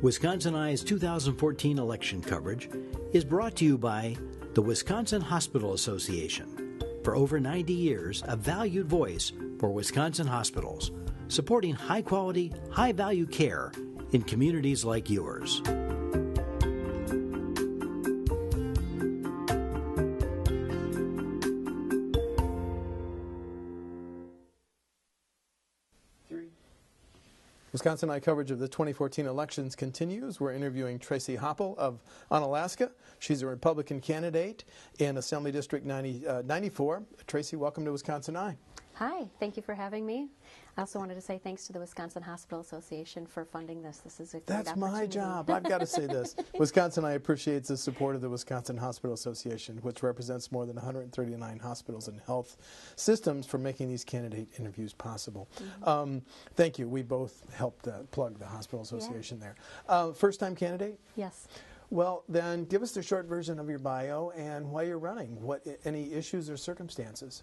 Wisconsin Eye's 2014 election coverage is brought to you by the Wisconsin Hospital Association. For over 90 years, a valued voice for Wisconsin hospitals, supporting high-quality, high-value care in communities like yours. Wisconsin Eye coverage of the 2014 elections continues. We're interviewing Tracie Happel of Onalaska. She's a Republican candidate in Assembly District 94. Tracie, welcome to Wisconsin Eye. Hi, thank you for having me. I also wanted to say thanks to the Wisconsin Hospital Association for funding this. This is a great opportunity. That's my job. I've got to say this. Wisconsin Eye appreciates the support of the Wisconsin Hospital Association, which represents more than 139 hospitals and health systems, for making these candidate interviews possible. Thank you. We both helped plug the Hospital Association there. First-time candidate? Yes. Well, then give us the short version of your bio and why you're running. Any issues or circumstances?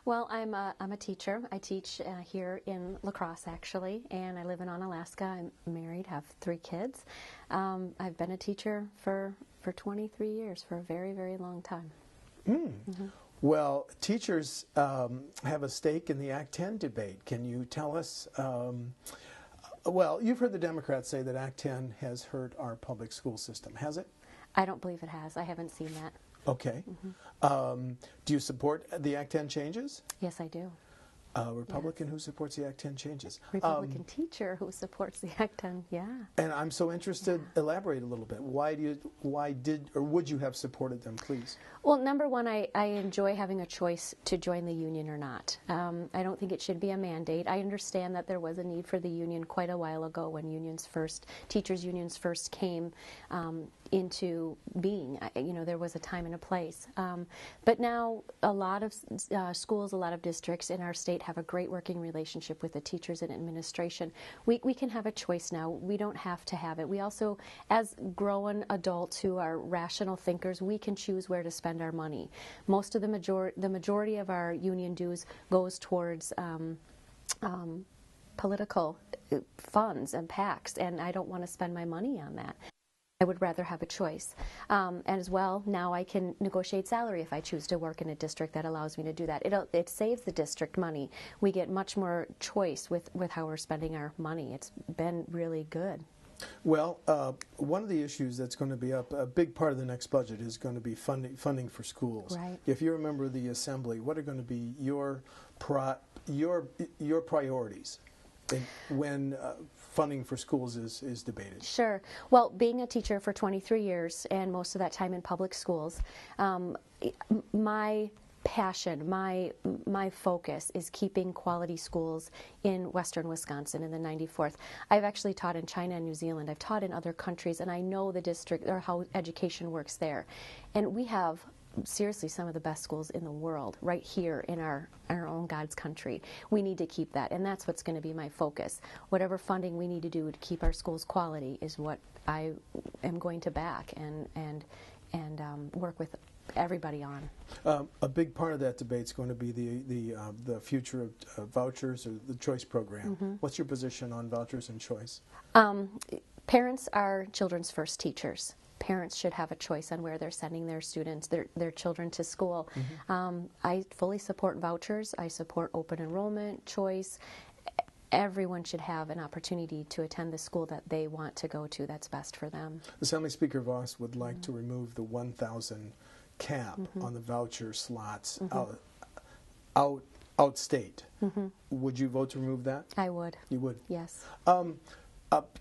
Well, I'm a teacher. I teach here in La Crosse, actually, and I live in Onalaska. I'm married, have 3 kids. I've been a teacher for 23 years, for a very, very long time. Well, teachers have a stake in the Act 10 debate. Can you tell us? Well, you've heard the Democrats say that Act 10 has hurt our public school system. Has it? I don't believe it has. I haven't seen that. Okay. Do you support the Act 10 changes? Yes, I do. Republican who supports the Act 10 changes? Republican teacher who supports the Act 10, yeah. And I'm so interested, elaborate a little bit. Why did, or would you have supported them, please? Well, number one, I enjoy having a choice to join the union or not. I don't think it should be a mandate. I understand that there was a need for the union quite a while ago when teachers' unions first came into being. You know, there was a time and a place. But now a lot of schools, a lot of districts in our state have a great working relationship with the teachers and administration. We can have a choice now. We don't have to have it. We also, as grown adults who are rational thinkers, we can choose where to spend our money. Most of the majority of our union dues goes towards political funds and PACs, and I don't want to spend my money on that. I would rather have a choice. And as well, now I can negotiate salary if I choose to work in a district that allows me to do that. It saves the district money. We get much more choice with how we're spending our money. It's been really good. Well, one of the issues that's going to be up, a big part of the next budget is going to be funding for schools. Right. If you're a member of the Assembly, what are going to be your priorities when funding for schools is debated? Sure. Well, being a teacher for 23 years and most of that time in public schools, my passion, my focus is keeping quality schools in western Wisconsin in the 94th. I've actually taught in China and New Zealand. I've taught in other countries, and I know the district or how education works there. And we have seriously some of the best schools in the world right here in our own God's country. We need to keep that, and that's what's going to be my focus. Whatever funding we need to do to keep our schools quality is what I am going to back and work with everybody on. A big part of that debate is going to be the future of vouchers or the choice program. What's your position on vouchers and choice? Parents are children's first teachers. Parents should have a choice on where they're sending their students, their children to school. I fully support vouchers. I support open enrollment, choice. Everyone should have an opportunity to attend the school that they want to go to that's best for them. Assembly Speaker Voss would like to remove the 1,000 cap on the voucher slots out state. Would you vote to remove that? I would. You would? Yes.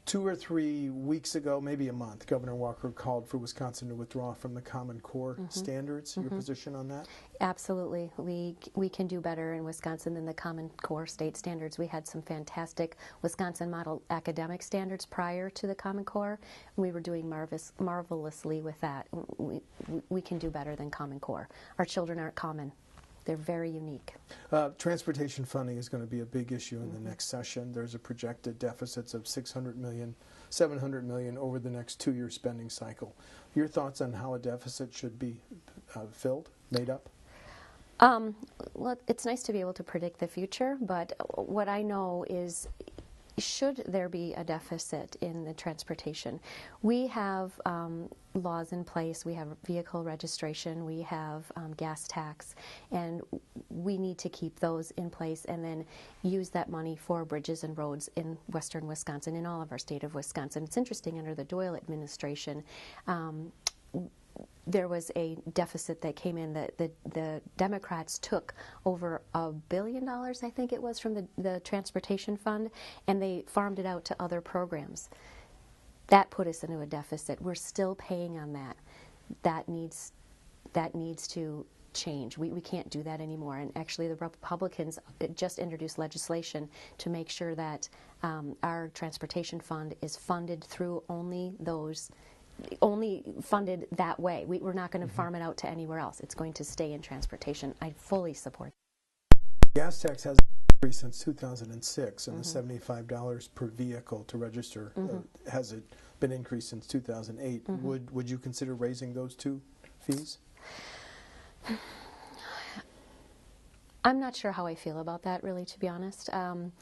2 or 3 weeks ago, maybe a month, Governor Walker called for Wisconsin to withdraw from the Common Core standards. Your position on that? Absolutely. We can do better in Wisconsin than the Common Core state standards. We had some fantastic Wisconsin model academic standards prior to the Common Core. We were doing marvelously with that. We can do better than Common Core. Our children aren't common. They're very unique. Transportation funding is going to be a big issue in the next session. There's a projected deficits of $600 million, $700 million over the next 2-year spending cycle. Your thoughts on how a deficit should be made up? Well, it's nice to be able to predict the future, but what I know is should there be a deficit in the transportation, we have laws in place. We have vehicle registration, we have gas tax, and we need to keep those in place and then use that money for bridges and roads in western Wisconsin, in all of our state of Wisconsin. It's interesting, under the Doyle administration, there was a deficit that came in that the Democrats took over $1 billion, I think it was, from the transportation fund, and they farmed it out to other programs. That put us into a deficit. We're still paying on that. That needs to change. We can't do that anymore. And actually, the Republicans just introduced legislation to make sure that our transportation fund is funded through only funded that way. We're not going to farm it out to anywhere else. It's going to stay in transportation. I fully support that. Gas tax has increased since 2006, and the $75 per vehicle to register has it been increased since 2008. Would you consider raising those two fees? I'm not sure how I feel about that, really, to be honest. I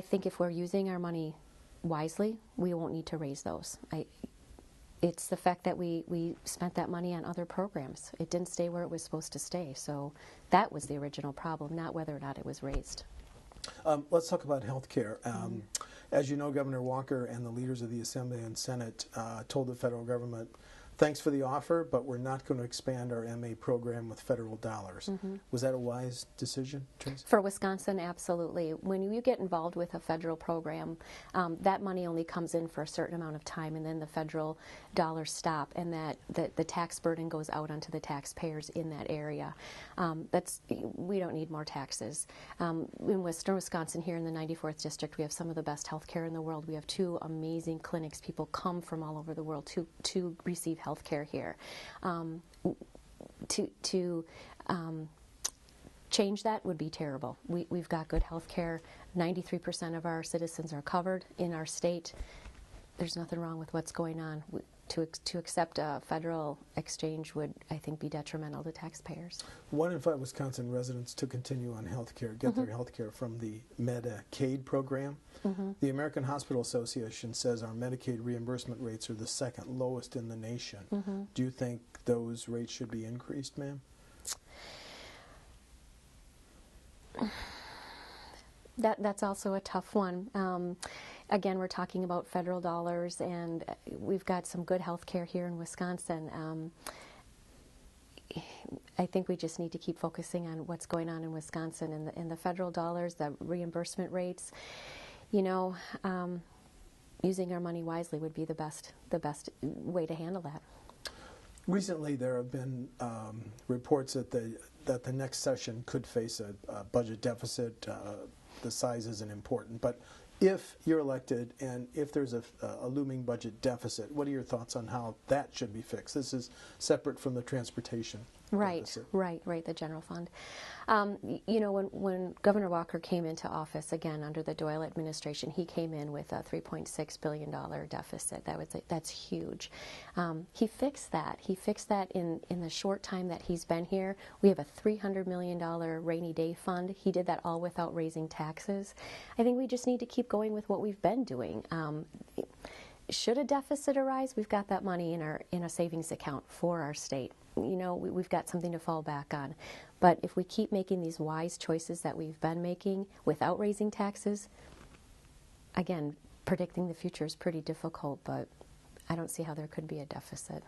think if we're using our money wisely, we won't need to raise those. It's the fact that we spent that money on other programs. It didn't stay where it was supposed to stay. So that was the original problem, not whether or not it was raised. Let's talk about health care. As you know, Governor Walker and the leaders of the Assembly and Senate told the federal government, thanks for the offer, but we're not going to expand our MA program with federal dollars. Was that a wise decision, Tracie? For Wisconsin, absolutely. When you get involved with a federal program, that money only comes in for a certain amount of time, and then the federal dollars stop, and the tax burden goes out onto the taxpayers in that area. We don't need more taxes. In western Wisconsin, here in the 94th District, we have some of the best health care in the world. We have 2 amazing clinics. People come from all over the world to receive health care here. To change that would be terrible. We've got good health care. 93% of our citizens are covered in our state. There's nothing wrong with what's going on. To accept a federal exchange would, I think, be detrimental to taxpayers. 1 in 5 Wisconsin residents to continue on health care get their health care from the Medicaid program. The American Hospital Association says our Medicaid reimbursement rates are the 2nd lowest in the nation. Do you think those rates should be increased, ma'am? That's also a tough one. Again, we're talking about federal dollars, and we've got some good health care here in Wisconsin. I think we just need to keep focusing on what's going on in Wisconsin, and the federal dollars, the reimbursement rates. Using our money wisely would be the best way to handle that. Recently, there have been reports that the next session could face a budget deficit. The size isn't important, but if you're elected and if there's a looming budget deficit, what are your thoughts on how that should be fixed? This is separate from the transportation deficit. Right, the general fund. When Governor Walker came into office, again, under the Doyle administration, he came in with a $3.6 billion deficit. That's huge. He fixed that. He fixed that in the short time that he's been here. We have a $300 million rainy day fund. He did that all without raising taxes. I think we just need to keep going with what we've been doing. Should a deficit arise, we've got that money in a savings account for our state. We've got something to fall back on. But if we keep making these wise choices that we've been making without raising taxes, again, predicting the future is pretty difficult, but I don't see how there could be a deficit.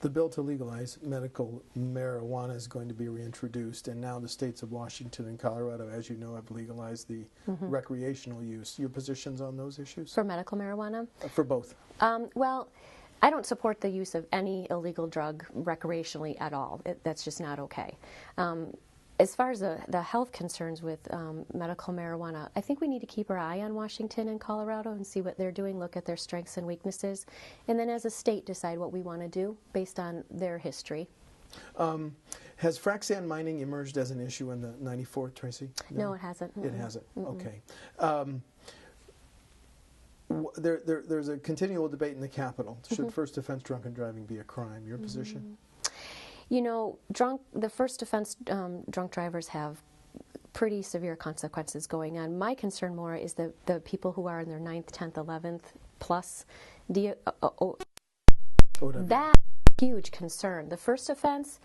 The bill to legalize medical marijuana is going to be reintroduced, and now the states of Washington and Colorado, as you know, have legalized the recreational use. Your positions on those issues? For medical marijuana? For both. Well, I don't support the use of any illegal drug recreationally at all. That's just not okay. As far as the health concerns with medical marijuana, I think we need to keep our eye on Washington and Colorado and see what they're doing, look at their strengths and weaknesses, and then as a state decide what we want to do based on their history. Has frac sand mining emerged as an issue in the 94th, Tracie? No, it hasn't. It hasn't. Okay. There's a continual debate in the Capitol. Should first offense drunken driving be a crime? Your position? The first offense drunk drivers have pretty severe consequences going on. My concern more is the people who are in their 9th, 10th, 11th plus. That's a huge concern. The first offense,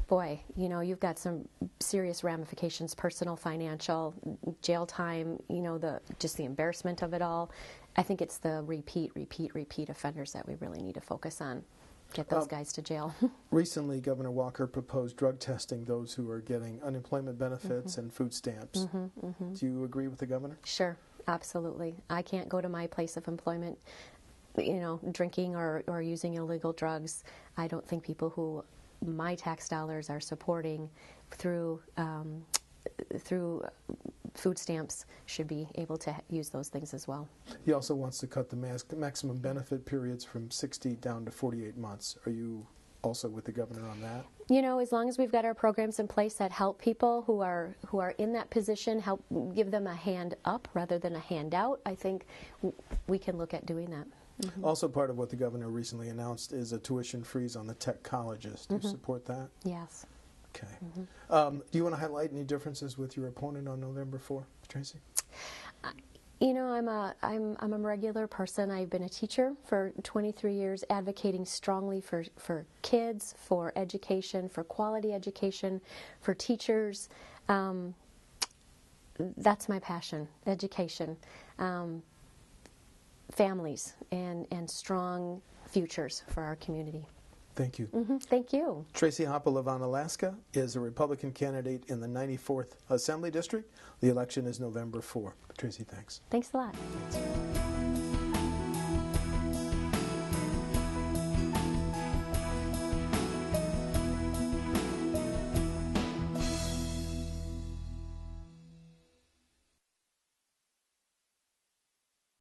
boy, you know, you've got some serious ramifications, personal, financial, jail time, you know, just the embarrassment of it all. I think it's the repeat offenders that we really need to focus on. Get those guys to jail. Recently, Governor Walker proposed drug testing those who are getting unemployment benefits and food stamps. Do you agree with the governor? Sure, absolutely. I can't go to my place of employment, you know, drinking or using illegal drugs. I don't think people who my tax dollars are supporting through food stamps should be able to use those things as well. He also wants to cut the maximum benefit periods from 60 down to 48 months. Are you also with the governor on that? You know, as long as we've got our programs in place that help people who are in that position, help give them a hand up rather than a handout, I think we can look at doing that. Also part of what the governor recently announced is a tuition freeze on the tech colleges. Do you support that? Yes. Okay. Do you want to highlight any differences with your opponent on November 4th, Tracie? You know, I'm a regular person. I've been a teacher for 23 years, advocating strongly for kids, for education, for quality education, for teachers. That's my passion, education, families, and strong futures for our community. Thank you. Thank you. Tracie Happel of Onalaska is a Republican candidate in the 94th Assembly District. The election is November 4. Tracie, thanks. Thanks a lot.